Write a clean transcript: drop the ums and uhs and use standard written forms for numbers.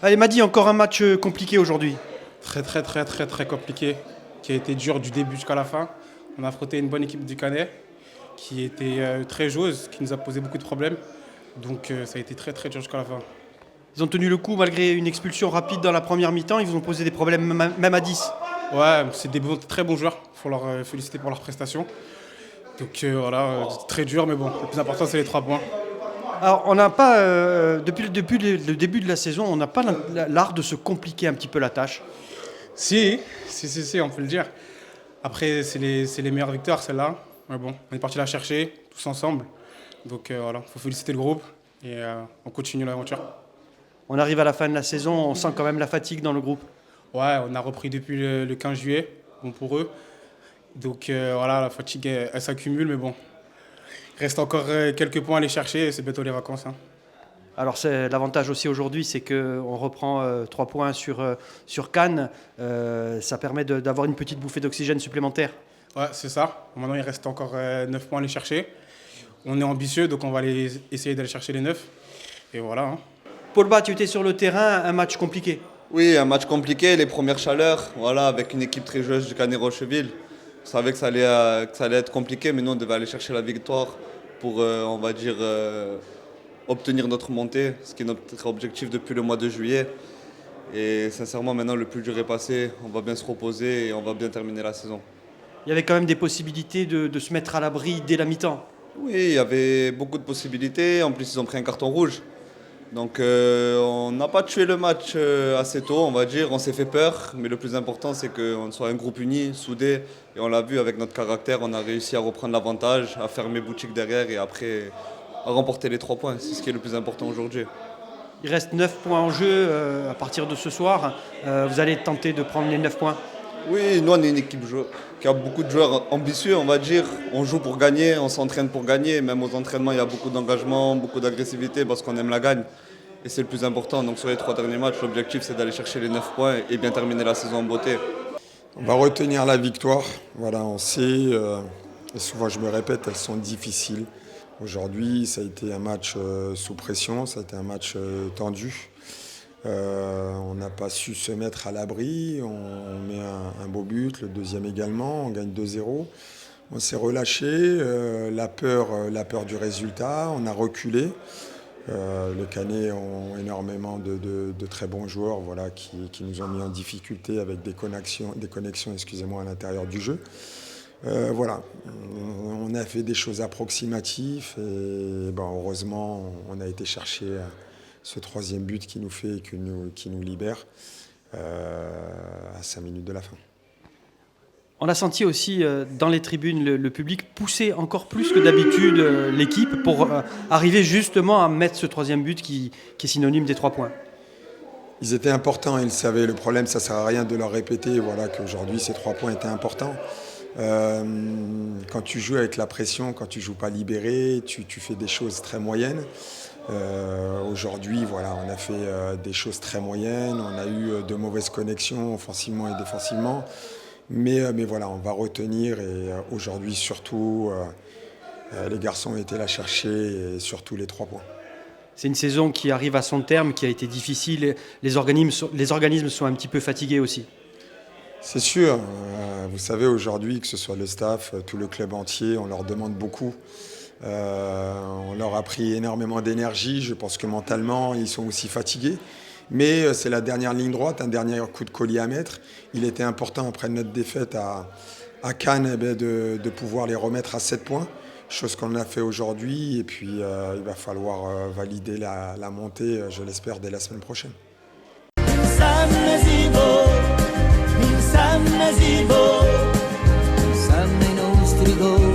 Allez, Madi, encore un match compliqué aujourd'hui. Très compliqué, qui a été dur du début jusqu'à la fin. On a affronté une bonne équipe du Canet qui était très joueuse, qui nous a posé beaucoup de problèmes. Donc ça a été très dur jusqu'à la fin. Ils ont tenu le coup malgré une expulsion rapide dans la première mi-temps. Ils vous ont posé des problèmes même à 10. Ouais, c'est des très bons joueurs. Il faut leur féliciter pour leurs prestations. Donc voilà, très dur, mais bon, le plus important c'est les 3 points. Alors, on n'a pas, depuis le début de la saison, on n'a pas l'art de se compliquer un petit peu la tâche. Si, on peut le dire. Après, c'est les meilleures victoires, celle-là. Mais bon, on est parti la chercher, tous ensemble. Donc voilà, il faut féliciter le groupe et on continue l'aventure. On arrive à la fin de la saison, on sent quand même la fatigue dans le groupe. Ouais, on a repris depuis le 15 juillet, bon pour eux. Donc voilà, la fatigue, elle s'accumule, mais bon. Il reste encore quelques points à aller chercher et c'est bientôt les vacances. Hein. Alors l'avantage aussi aujourd'hui, c'est qu'on reprend 3 points sur Cannes. Ça permet d'avoir une petite bouffée d'oxygène supplémentaire. Ouais, c'est ça. Maintenant, il reste encore 9 points à aller chercher. On est ambitieux, donc on va essayer d'aller chercher les 9. Et voilà. Hein. Paul Bas, tu étais sur le terrain, un match compliqué. Oui, un match compliqué, les premières chaleurs, voilà, avec une équipe très joueuse du Canet Rocheville. On savait que ça allait être compliqué, mais nous, on devait aller chercher la victoire pour, on va dire, obtenir notre montée, ce qui est notre objectif depuis le mois de juillet. Et sincèrement, maintenant, le plus dur est passé. On va bien se reposer et on va bien terminer la saison. Il y avait quand même des possibilités de se mettre à l'abri dès la mi-temps. Oui, il y avait beaucoup de possibilités. En plus, ils ont pris un carton rouge. Donc on n'a pas tué le match assez tôt, on va dire. On s'est fait peur, mais le plus important, c'est qu'on soit un groupe uni, soudé. Et on l'a vu avec notre caractère, on a réussi à reprendre l'avantage, à fermer boutique derrière et après à remporter les 3 points. C'est ce qui est le plus important aujourd'hui. Il reste 9 points en jeu à partir de ce soir. Vous allez tenter de prendre les 9 points. Oui, nous on est une équipe qui a beaucoup de joueurs ambitieux, on va dire. On joue pour gagner, on s'entraîne pour gagner. Même aux entraînements, il y a beaucoup d'engagement, beaucoup d'agressivité parce qu'on aime la gagne. Et c'est le plus important. Donc sur les 3 derniers matchs, l'objectif c'est d'aller chercher les 9 points et bien terminer la saison en beauté. On va retenir la victoire. Voilà, on sait, et souvent je me répète, elles sont difficiles. Aujourd'hui, ça a été un match sous pression, ça a été un match tendu. On n'a pas su se mettre à l'abri, on met un beau but, le deuxième également, on gagne 2-0. On s'est relâché, la peur du résultat, on a reculé. Le Canet ont énormément de très bons joueurs voilà, qui nous ont mis en difficulté avec des connexions à l'intérieur du jeu. Voilà, on a fait des choses approximatives et heureusement on a été chercher ce 3e but qui nous libère à 5 minutes de la fin. On a senti aussi dans les tribunes le public pousser encore plus que d'habitude l'équipe pour arriver justement à mettre ce 3e but qui est synonyme des 3 points. Ils étaient importants, ils le savaient. Le problème, ça ne sert à rien de leur répéter voilà, qu'aujourd'hui ces 3 points étaient importants. Quand tu joues avec la pression, quand tu ne joues pas libéré, tu fais des choses très moyennes. Aujourd'hui, voilà, on a fait des choses très moyennes, on a eu de mauvaises connexions offensivement et défensivement. Mais voilà, on va retenir et aujourd'hui surtout, les garçons ont été là chercher et surtout les 3 points. C'est une saison qui arrive à son terme, qui a été difficile. Les organismes sont un petit peu fatigués aussi. C'est sûr. Vous savez, aujourd'hui, que ce soit le staff, tout le club entier, on leur demande beaucoup. On leur a pris énormément d'énergie. Je pense que mentalement, ils sont aussi fatigués. Mais c'est la dernière ligne droite, un dernier coup de collier à mettre. Il était important, après notre défaite à Cannes, de pouvoir les remettre à 7 points. Chose qu'on a fait aujourd'hui. Et puis, il va falloir valider la montée, je l'espère, dès la semaine prochaine. Sanno i nostri gol